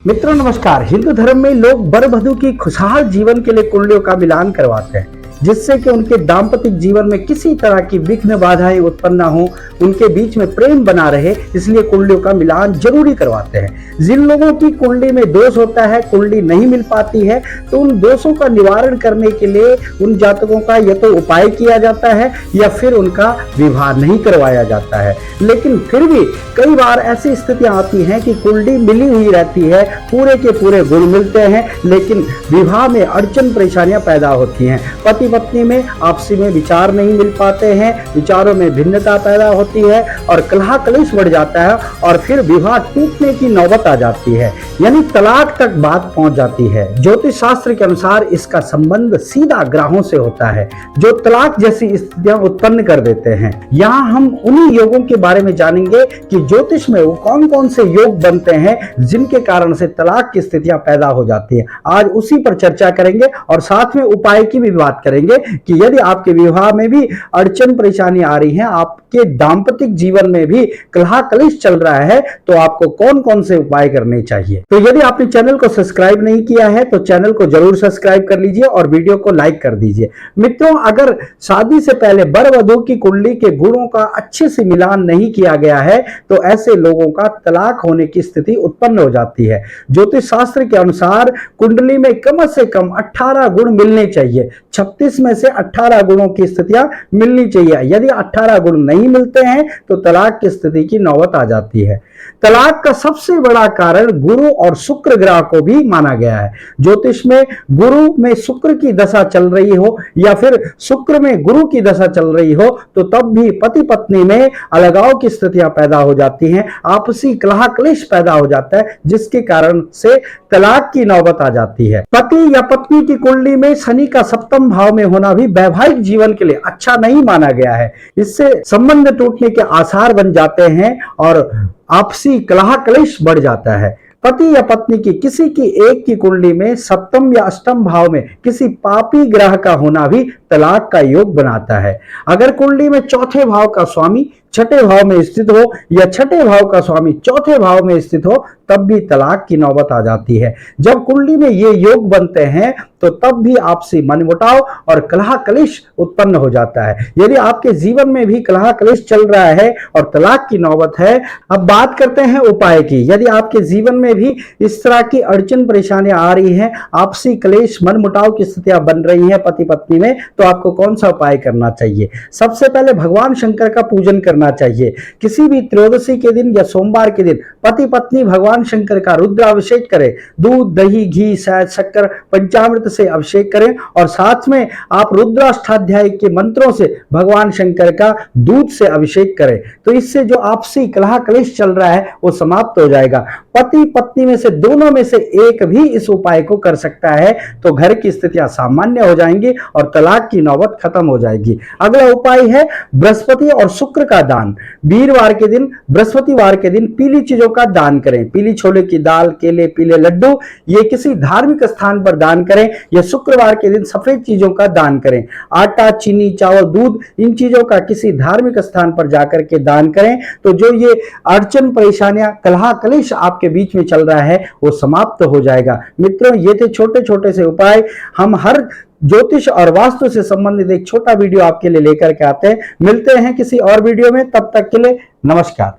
मित्रों नमस्कार। हिंदू धर्म में लोग वर वधू की खुशहाल जीवन के लिए कुंडलियों का मिलान करवाते हैं, जिससे कि उनके दाम्पत्य जीवन में किसी तरह की विघ्न बाधाएं उत्पन्न न हो, उनके बीच में प्रेम बना रहे, इसलिए कुंडलियों का मिलान जरूरी करवाते हैं। जिन लोगों की कुंडली में दोष होता है, कुंडली नहीं मिल पाती है, तो उन दोषों का निवारण करने के लिए उन जातकों का या तो उपाय किया जाता है या फिर उनका विवाह नहीं करवाया जाता है। लेकिन फिर भी कई बार ऐसी स्थितियां आती हैं कि कुंडली मिली हुई रहती है, पूरे के पूरे गुण मिलते हैं, लेकिन विवाह में अड़चन परेशानियां पैदा होती हैं। पति पत्नी में आपसी में विचार नहीं मिल पाते हैं, विचारों में भिन्नता पैदा होती है और कलह कलेश बढ़ जाता है और फिर विवाह टूटने की नौबत आ जाती है, यानी तलाक तक बात पहुंच जाती है। ज्योतिष शास्त्र के अनुसार इसका संबंध सीधा ग्रहों से होता है, जो तलाक जैसी स्थितियां उत्पन्न कर देते हैं। यहाँ हम उन्हीं योगों के बारे में जानेंगे कि ज्योतिष में वो कौन कौन से योग बनते हैं जिनके कारण से तलाक की स्थितियां पैदा हो जाती है। आज उसी पर चर्चा करेंगे और साथ में उपाय की भी बात करेंगे कि यदि आपके विवाह में भी अड़चन परेशानी आ रही है, आपके दाम्पतिक जीवन में भी कलह कलेश चल रहा है, तो आपको कौन कौन से उपाय करने चाहिए। तो यदि आपने चैनल को सब्सक्राइब नहीं किया है तो चैनल को जरूर सब्सक्राइब कर लीजिए और वीडियो को लाइक कर दीजिए। मित्रों, अगर शादी से पहले वर वधू की कुंडली के गुणों का अच्छे से मिलान नहीं किया गया है तो ऐसे लोगों का तलाक होने की स्थिति उत्पन्न हो जाती है। ज्योतिष शास्त्र के अनुसार कुंडली में कम से कम 18 गुण मिलने चाहिए। 36 में से 18 गुणों की स्थितियां मिलनी चाहिए। यदि 18 गुण नहीं मिलते हैं तो तलाक की स्थिति की नौबत आ जाती है। तलाक का सबसे बड़ा कारण गुरु और शुक्र ग्रह को भी माना गया है। ज्योतिष में गुरु में शुक्र की दशा चल रही हो या फिर शुक्र में गुरु की दशा चल रही हो तो तब भी पति पत्नी में अलगाव की स्थितियां पैदा हो जाती हैं, आपसी कलह कलेश पैदा हो जाता है, जिसके कारण से तलाक की नौबत आ जाती है। पति या पत्नी की कुंडली में शनि का सप्तम भाव में होना भी वैवाहिक जीवन के लिए अच्छा नहीं माना गया है। इससे संबंध टूटने के आसार बन जाते हैं और आपसी कलह कलेश बढ़ जाता है। पति या पत्नी की किसी की एक की कुंडली में सप्तम या अष्टम भाव में किसी पापी ग्रह का होना भी तलाक का योग बनाता है। अगर कुंडली में चौथे भाव का स्वामी छठे भाव में स्थित हो या छठे भाव का स्वामी चौथे भाव में स्थित हो तब भी तलाक की नौबत आ जाती है। जब कुंडली में ये योग बनते हैं तो तब भी आपसी मनमुटाव और कलह कलेश उत्पन्न हो जाता है। यदि आपके जीवन में भी कलह कलेश चल रहा है और तलाक की नौबत है, अब बात करते हैं उपाय की। यदि आपके जीवन में भी इस तरह की अड़चन परेशानियां आ रही हैं, आपसी कलेश मनमुटाव की स्थितियां बन रही हैं पति पत्नी में, तो आपको कौन सा उपाय करना चाहिए। सबसे पहले भगवान शंकर का पूजन करना चाहिए। किसी भी त्रयोदशी के दिन या सोमवार के दिन पति पत्नी भगवान शंकर का रुद्राभिषेक करें। दूध दही घी शहद शक्कर पंचामृत से अभिषेक करें और साथ में आप रुद्राष्टाध्याय के मंत्रों से भगवान शंकर का दूध से अभिषेक करें। तो इससे जो आपसी कलह कलेश चल रहा है वो समाप्त हो जाएगा। पति पत्नी में से दोनों में से एक भी इस उपाय को कर सकता है तो घर की स्थितियां सामान्य हो जाएंगी और तलाक की नौबत खत्म हो जाएगी। अगला उपाय है बृहस्पति और शुक्र का दान। वीरवार के दिन बृहस्पतिवार के दिन पीली चीजों का दान करें। पीली छोले की दाल, केले, पीले लड्डू ये किसी धार्मिक स्थान पर दान करें या शुक्रवार के दिन सफेद चीजों का दान करें। आटा, चीनी, चावल, दूध इन चीजों का किसी धार्मिक स्थान पर जाकर के दान करें तो जो ये अड़चन परेशानियां कलह कलेश आपके बीच में चल रहा है वो समाप्त हो जाएगा। मित्रों, ये थे छोटे छोटे से उपाय। हम हर ज्योतिष और वास्तु से संबंधित एक छोटा वीडियो आपके लिए लेकर के आते हैं। मिलते हैं किसी और वीडियो में, तब तक के लिए नमस्कार।